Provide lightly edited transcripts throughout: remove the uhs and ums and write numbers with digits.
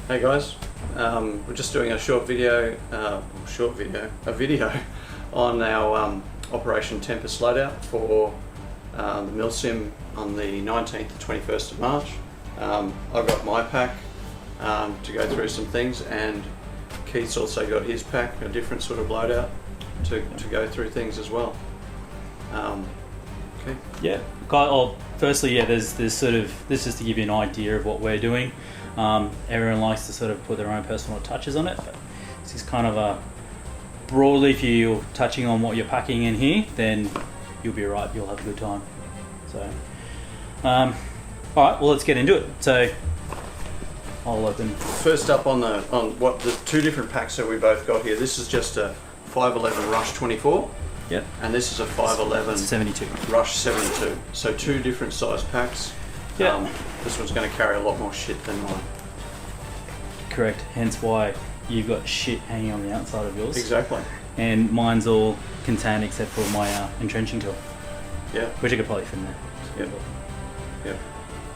Hey guys, we're just doing a video on our Operation Tempest loadout for the MilSim on the 19th to 21st of March. I've got my pack to go through some things, and Keith's also got his pack, a different sort of loadout to go through things as well. Okay. Yeah. Well, firstly, yeah, there's sort of, this is to give you an idea of what we're doing. Everyone likes to sort of put their own personal touches on it, but this is kind of a broadly, if you're touching on what you're packing in here, then you'll be right, you'll have a good time. So alright, well, let's get into it. So I'll open first up on what the two different packs that we both got here. This is just a 511 Rush 24. Yep. And this is a 511 72 Rush 72. So two different size packs. Yeah. This one's going to carry a lot more shit than mine. Correct. Hence why you've got shit hanging on the outside of yours. Exactly. And mine's all contained except for my entrenching tool. Yeah. Which I could probably fit in there. Yep.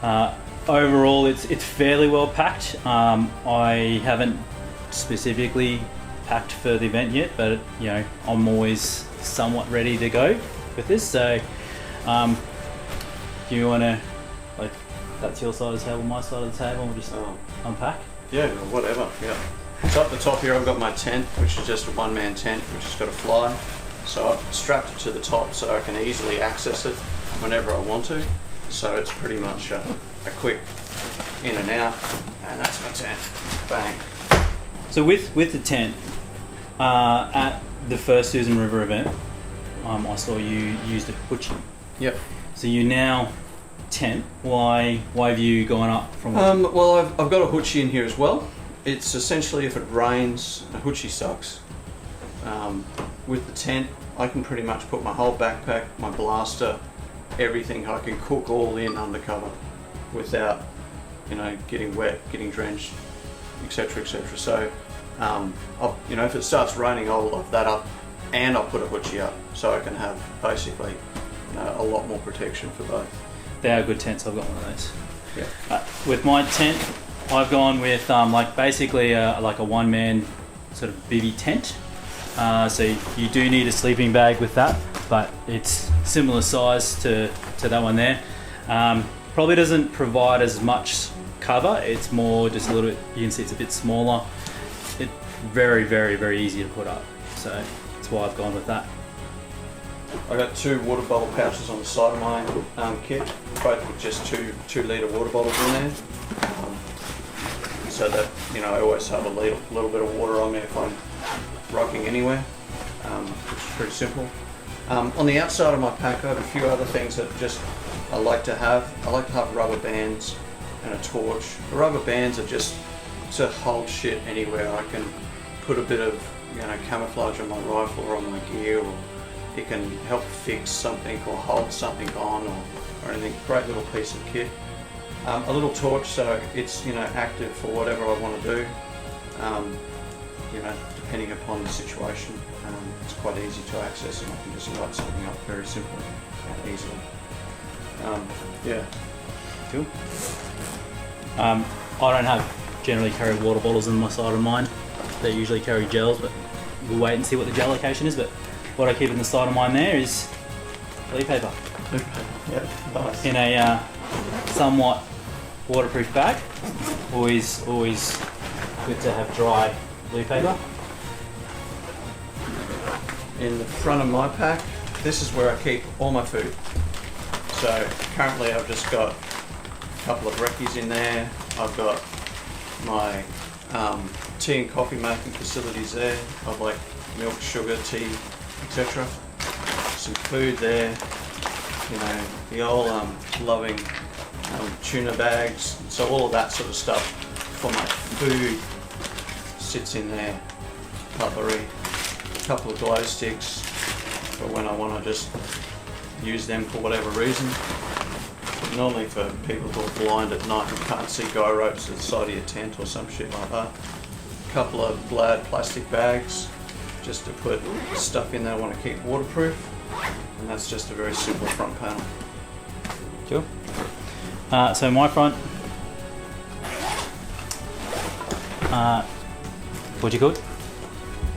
Yep. Overall, it's fairly well packed. I haven't specifically packed for the event yet, but you know, I'm always somewhat ready to go with this. So, do you want to, like, that's your side of the table, my side of the table, we'll just unpack? Yeah, whatever. Yeah. So up the top here, I've got my tent, which is just a one-man tent, which has got a fly. So I've strapped it to the top so I can easily access it whenever I want to. So it's pretty much a quick in and out, and that's my tent. Bang. So with the tent, at the first Susan River event, I saw you used a hoochie. Yep. So you now tent. Why have you gone up from? Well, I've got a hoochie in here as well. It's essentially, if it rains, a hoochie sucks. With the tent, I can pretty much put my whole backpack, my blaster, everything. I can cook all in undercover without, you know, getting wet, getting drenched, etc., etc. So, you know, if it starts raining, I'll lock that up, and I'll put a hoochie up, so I can have basically, you know, a lot more protection for both. They are good tents. I've got one of those. Yeah. With my tent, I've gone with like basically like a one-man sort of bivvy tent. So you do need a sleeping bag with that, but it's similar size to that one there. Probably doesn't provide as much cover. It's more just a little bit, you can see it's a bit smaller. It's very, very, very easy to put up. So that's why I've gone with that. I got two water bottle pouches on the side of my kit, both with just two litre water bottles in there, so that, you know, I always have a little bit of water on me if I'm rucking anywhere, which is pretty simple. On the outside of my pack, I have a few other things that just I like to have. I like to have rubber bands and a torch. The rubber bands are just to hold shit anywhere. I can put a bit of, you know, camouflage on my rifle or on my gear, or it can help fix something or hold something on or anything. Great little piece of kit. A little torch, so it's, you know, active for whatever I want to do. You know, depending upon the situation, it's quite easy to access, and I can just light something up very simply and easily. Yeah. Cool. I don't generally carry water bottles in my side of mine. They usually carry gels, but we'll wait and see what the gel location is. But what I keep in the side of mine there is leaf paper. Yeah, nice. In a somewhat waterproof bag. Always good to have dry leaf paper. In the front of my pack, this is where I keep all my food. So currently I've just got a couple of recce's in there. I've got my tea and coffee making facilities there. I've like milk, sugar, tea, etc. Some food there. You know, the old loving tuna bags. So all of that sort of stuff for my food sits in there. Cutlery, a couple of glow sticks for when I want to just use them for whatever reason. Normally for people who are blind at night and can't see guy ropes at the side of your tent or some shit like that. A couple of Glad plastic bags just to put stuff in that I want to keep waterproof, and that's just a very simple front panel. Cool. So my front, what you called?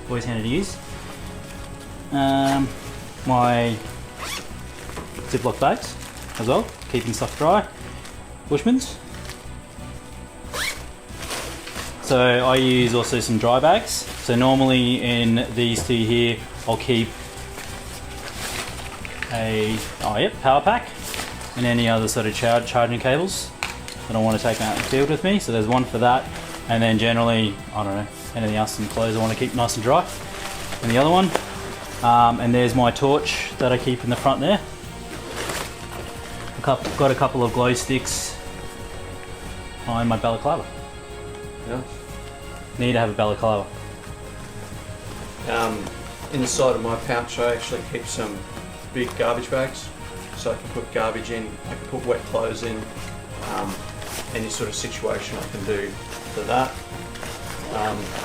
Always handy to use. My Ziploc bags as well, keeping stuff dry. Bushman's. So I use also some dry bags. So normally in these two here, I'll keep a power pack and any other sort of charging cables that I want to take out in the field with me. So there's one for that, and then generally, I don't know, anything else in clothes I want to keep nice and dry. And the other one, and there's my torch that I keep in the front there. Got a couple of glow sticks on my balaclava. Yeah. Need to have a balaclava. Inside of my pouch, I actually keep some big garbage bags, so I can put garbage in. I can put wet clothes in. Any sort of situation I can do for that.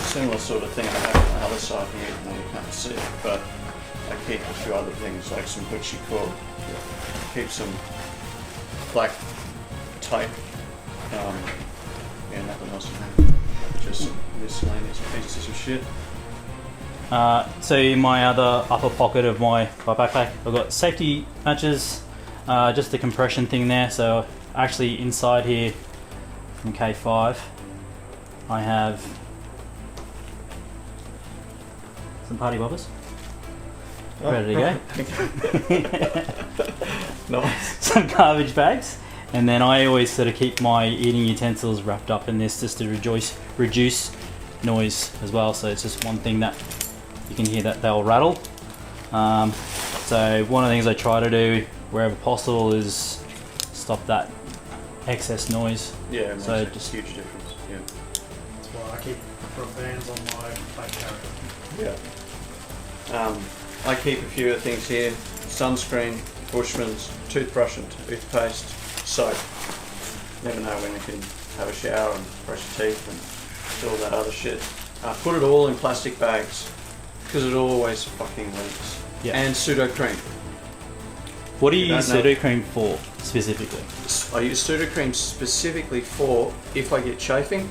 Similar sort of thing I have on the other side here, even though you can't see it, but I keep a few other things like some Gucci cord, keep some black tape, yeah, nothing else in there, just some miscellaneous pieces of shit. So in my other upper pocket of my backpack, I've got safety matches, just the compression thing there. So actually inside here from K5, I have some party bobbers. Ready to go. Nice. Some garbage bags, and then I always sort of keep my eating utensils wrapped up in this just to reduce noise as well. So it's just one thing that you can hear that they'll rattle. So one of the things I try to do wherever possible is stop that excess noise. Yeah, it makes so a just huge difference. Yeah. That's why I keep rubber bands on my back carrier. Yeah. I keep a few of things here: sunscreen, Bushman's, toothbrush and toothpaste, soap. Never know when you can have a shower and brush your teeth and do all that other shit. Put it all in plastic bags because it always fucking leaks. Yeah. And pseudo cream. What do you You use don't know- pseudo cream for specifically? I use pseudo cream specifically for if I get chafing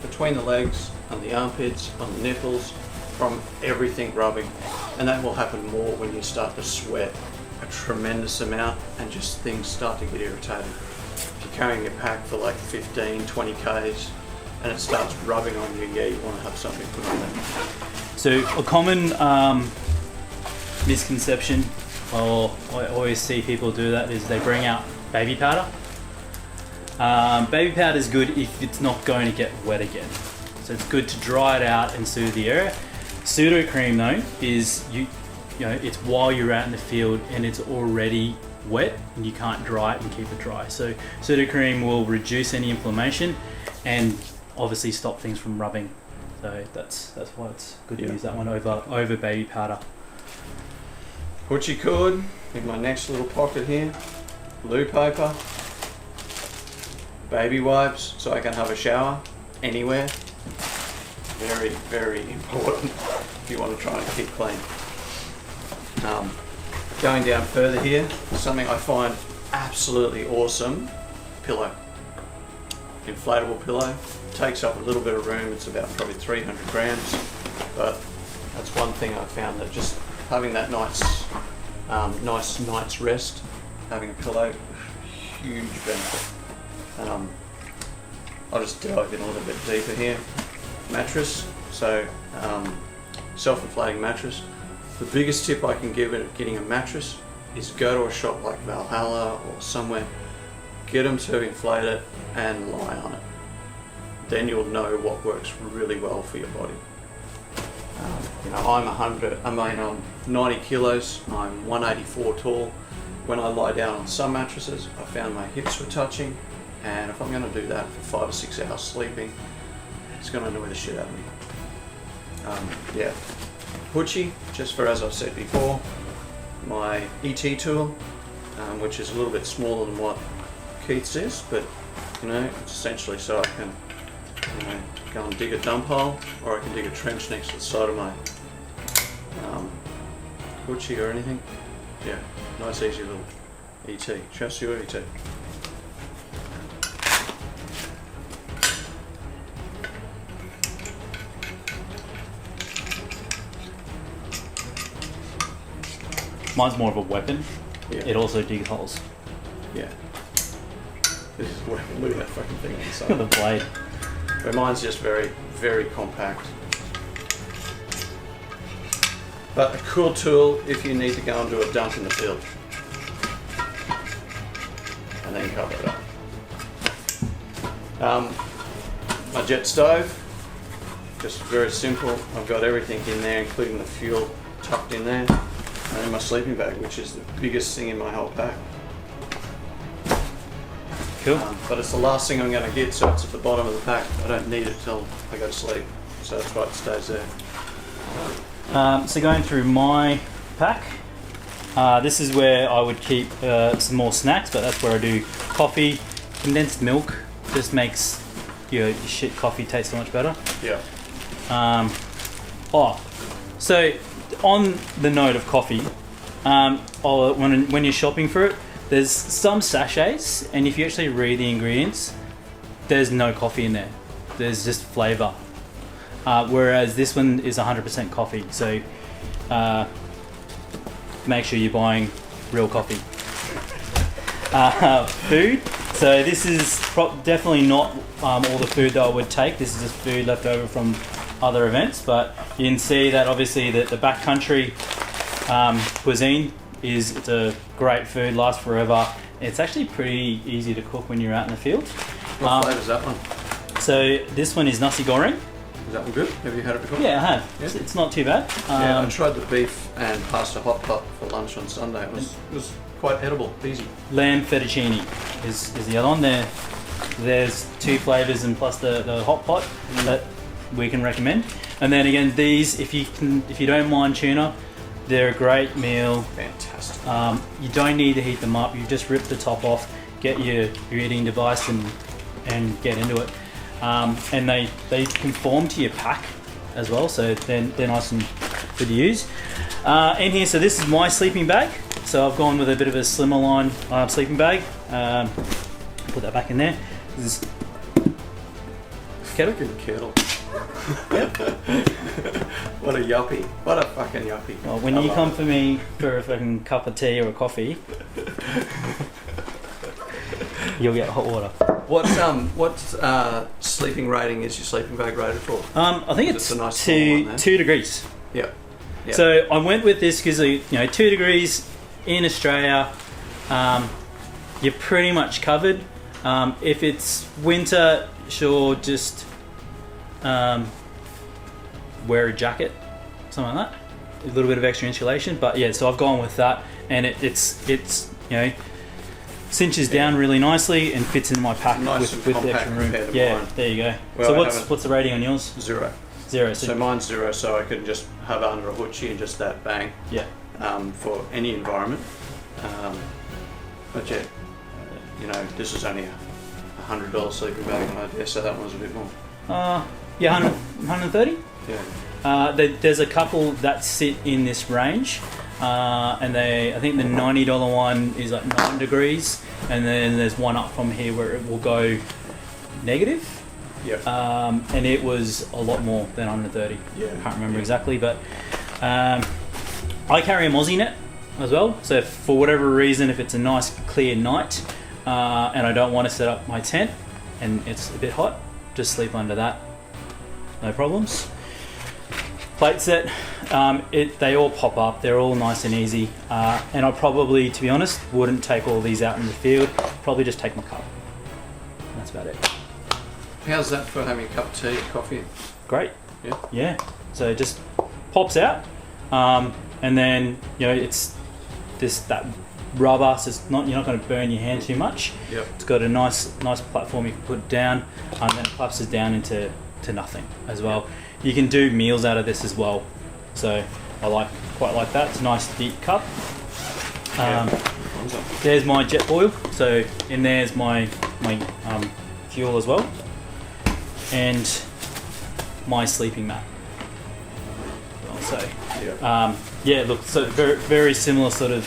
between the legs, on the armpits, on the nipples, from everything rubbing, and that will happen more when you start to sweat a tremendous amount and just things start to get irritated. If you're carrying your pack for like 15, 20 Ks and it starts rubbing on you, yeah, you want to have something put on there. So a common misconception, or I always see people do that, is they bring out baby powder. Baby powder is good if it's not going to get wet again. So it's good to dry it out and soothe the area. Pseudo cream though is you know it's while you're out in the field and it's already wet and you can't dry it and keep it dry. So pseudo cream will reduce any inflammation and obviously stop things from rubbing. So that's why it's good to use that one over baby powder. Hoochie cord in my next little pocket here, loo paper, baby wipes so I can have a shower anywhere. Very, very important if you want to try and keep clean. Going down further here, something I find absolutely awesome, pillow. Inflatable pillow. Takes up a little bit of room, it's about probably 300 grams, but that's one thing I found, that just having that nice night's rest, having a pillow, huge benefit. I'll just dive in a little bit deeper here. Mattress, so self-inflating mattress. The biggest tip I can give at getting a mattress is go to a shop like Valhalla or somewhere, get them to inflate it and lie on it. Then you'll know what works really well for your body. I'm 90 kilos, I'm 184 tall. When I lie down on some mattresses, I found my hips were touching, and if I'm going to do that for 5 or 6 hours sleeping, it's going to annoy the shit out of me. Yeah. Hoochie, just for, as I've said before, my ET tool, which is a little bit smaller than what Keith's is, but it's essentially so I can go and dig a dump hole, or I can dig a trench next to the side of my Hoochie or anything. Yeah, nice easy little ET. Just your ET. Mine's more of a weapon. Yeah. It also digs holes. Yeah. This is look at that fucking thing on the Look at the side. blade. But mine's just very, very compact. But a cool tool if you need to go and do a dump in the field. And then cover it up. My jet stove, just very simple. I've got everything in there, including the fuel tucked in there. And then my sleeping bag, which is the biggest thing in my whole pack. Cool. But it's the last thing I'm going to get, so it's at the bottom of the pack. I don't need it till I go to sleep, so that's why it stays there. So going through my pack, this is where I would keep some more snacks, but that's where I do coffee. Condensed milk just makes your shit coffee taste so much better. Yeah. So on the note of coffee, when you're shopping for it, there's some sachets, and if you actually read the ingredients, there's no coffee in there. There's just flavour. Whereas this one is 100% coffee, so make sure you're buying real coffee. Food. So this is definitely not all the food that I would take. This is just food left over from other events, but you can see that obviously the backcountry cuisine it's a great food, lasts forever. It's actually pretty easy to cook when you're out in the field. What flavour is that one? So this one is nasi goreng. Is that one good? Have you had it before? Yeah, I have. Yeah? It's not too bad. Yeah, I tried the beef and pasta hot pot for lunch on Sunday. It was quite edible, easy. Lamb fettuccine is the other one. There's two flavours and plus the hot pot that we can recommend. And then again, these if you don't mind tuna, they're a great meal. Fantastic. You don't need to heat them up. You just rip the top off, get your eating device and get into it. And they conform to your pack as well, so they're nice and good to use. In here, so this is my sleeping bag. So I've gone with a bit of a slimmer line sleeping bag. Put that back in there. This is kettle. Fucking kettle. What a yuppie. What a fucking yuppie. Well, when you come for me for a fucking cup of tea or a coffee, you'll get hot water. What sleeping rating is your sleeping bag rated for? I think it's a nice 2 degrees. Yeah. Yeah. So I went with this because 2 degrees in Australia, you're pretty much covered. If it's winter, sure, just wear a jacket, something like that. A little bit of extra insulation, but yeah. So I've gone with that, and it's cinches down really nicely and fits in my pack Nice with and the extra room. compact compared to Yeah, mine. there you go. Well, So I what's the rating on yours? 0. 0. So mine's 0, so I can just have it under a hoochie and just that bang. Yeah. For any environment. But yeah, this is only $100 sleeping bag, and I dare say that one was a bit more. Yeah, 130. Yeah. There's a couple that sit in this range, and I think the $90 one is like 9 degrees, and then there's one up from here where it will go negative. Yep. And it was a lot more than 130. Yeah. I can't remember exactly, but I carry a Mozzie net as well. So if, for whatever reason, if it's a nice clear night and I don't want to set up my tent and it's a bit hot, just sleep under that. No problems. Plate set, they all pop up. They're all nice and easy. And I probably, to be honest, wouldn't take all these out in the field. Probably just take my cup. That's about it. How's that for having a cup of tea, coffee? Great. Yeah. Yeah. So it just pops out, and then it's that rubber, so you're not going to burn your hand too much. Yep. It's got a nice platform you can put down, and then it collapses down into nothing as well. You can do meals out of this as well, so I quite like that. It's a nice deep cup. There's my jet oil, so in there's my fuel as well, and my sleeping mat. So yeah, look, so very, very similar sort of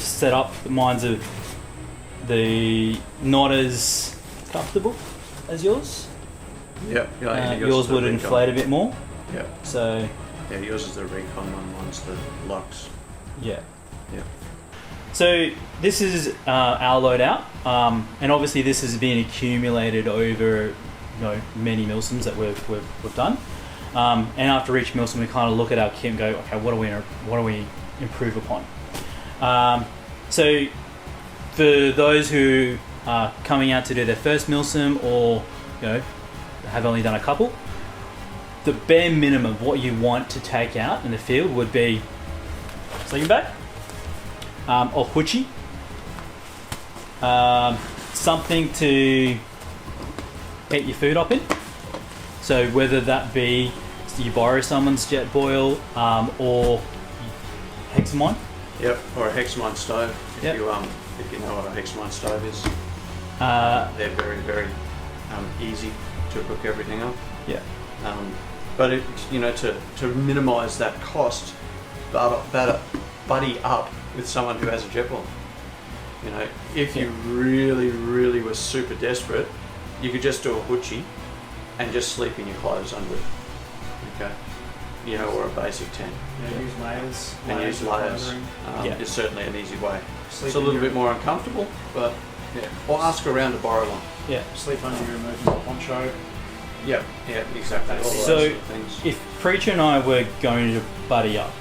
setup. Mine's not as comfortable as yours. Yep. Yours would inflate a bit more. Yeah. So yeah, yours is the Recon one. Mine's the Lux. yeah. Yeah. So this is our loadout, and obviously this has been accumulated over many MilSims that we've done. And after each MilSim, we kind of look at our kit and go, okay, what do we improve upon? So for those who are coming out to do their first MilSim, or have only done a couple, the bare minimum of what you want to take out in the field would be sleeping bag, or hoochie, something to get your food up in. So whether that be you borrow someone's jet boil, or hexamine. Yep, or a hexamine stove. Yep. If you know what a hexamine stove is, they're very, very easy to hook everything up. Yeah. But to minimise that cost, buddy up with someone who has a jet boil. If you really, really were super desperate, you could just do a hoochie and just sleep in your clothes under it. Okay. Or a basic tent. Use layers. And use layers. clothing. It's certainly an easy way. Sleep It's a in little your- bit more uncomfortable, but yeah. Or ask around to borrow one. Yeah. Sleep under your emergency poncho. Yeah, exactly. All those So- sort of things. If Preacher and I were going to buddy up,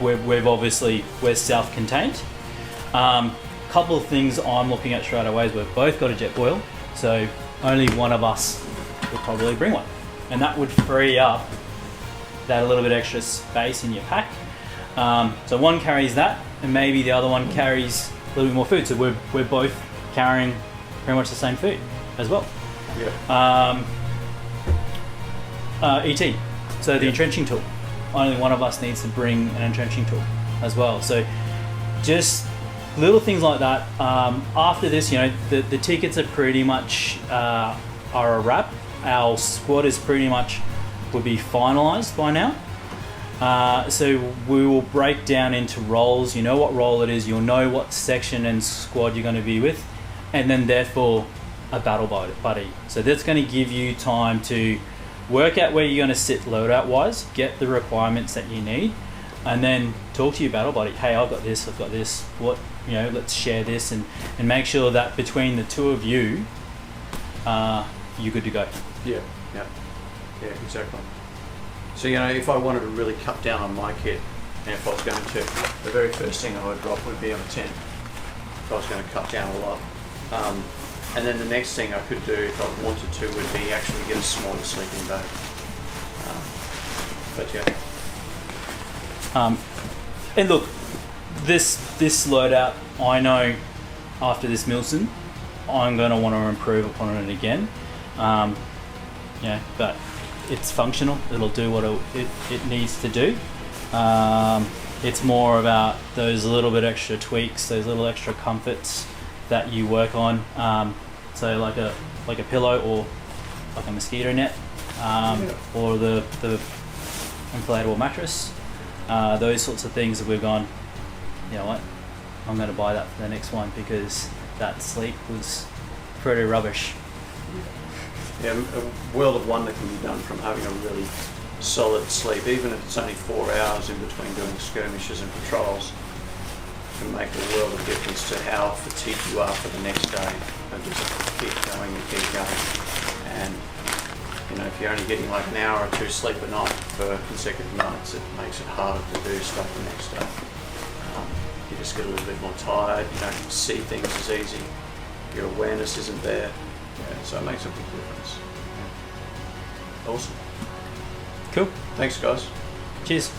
we're self-contained. Couple of things I'm looking at straight away is we've both got a jet boil, so only one of us would probably bring one, and that would free up that a little bit extra space in your pack. So one carries that, and maybe the other one carries a little bit more food. So we're both carrying pretty much the same food as well. Yeah. ET. So the entrenching tool. Only one of us needs to bring an entrenching tool as well. So just little things like that. After this, the tickets are pretty much are a wrap. Our squad is pretty much would be finalised by now. So we will break down into roles. You know what role it is. You'll know what section and squad you're going to be with, and then therefore a battle buddy. So that's going to give you time to work out where you're going to sit loadout wise, get the requirements that you need, and then talk to your battle buddy. Hey, I've got this. What, let's share this, and make sure that between the two of you, you're good to go. Yeah, exactly. So if I wanted to really cut down on my kit, and if I was going to, the very first thing I would drop would be on a tent. If I was going to cut down a lot. And then the next thing I could do, if I wanted to, would be actually get a smaller sleeping bag. But yeah. And look, this loadout, I know after this MilSim, I'm going to want to improve upon it again. But it's functional. It'll do what it needs to do. It's more about those little bit extra tweaks, those little extra comforts that you work on. So like a pillow, or like a mosquito net, or the inflatable mattress. Those sorts of things that we've gone, you know what, I'm going to buy that for the next one because that sleep was pretty rubbish. Yeah, a world of wonder can be done from having a really solid sleep, even if it's only 4 hours in between doing skirmishes and patrols. Can make a world of difference to how fatigued you are for the next day, and just keep going and keep going. And if you're only getting like an hour or two sleep a night for consecutive nights, it makes it harder to do stuff the next day. You just get a little bit more tired. You don't see things as easy. Your awareness isn't there. So it makes a big difference. Awesome. Cool. Thanks, guys. Cheers.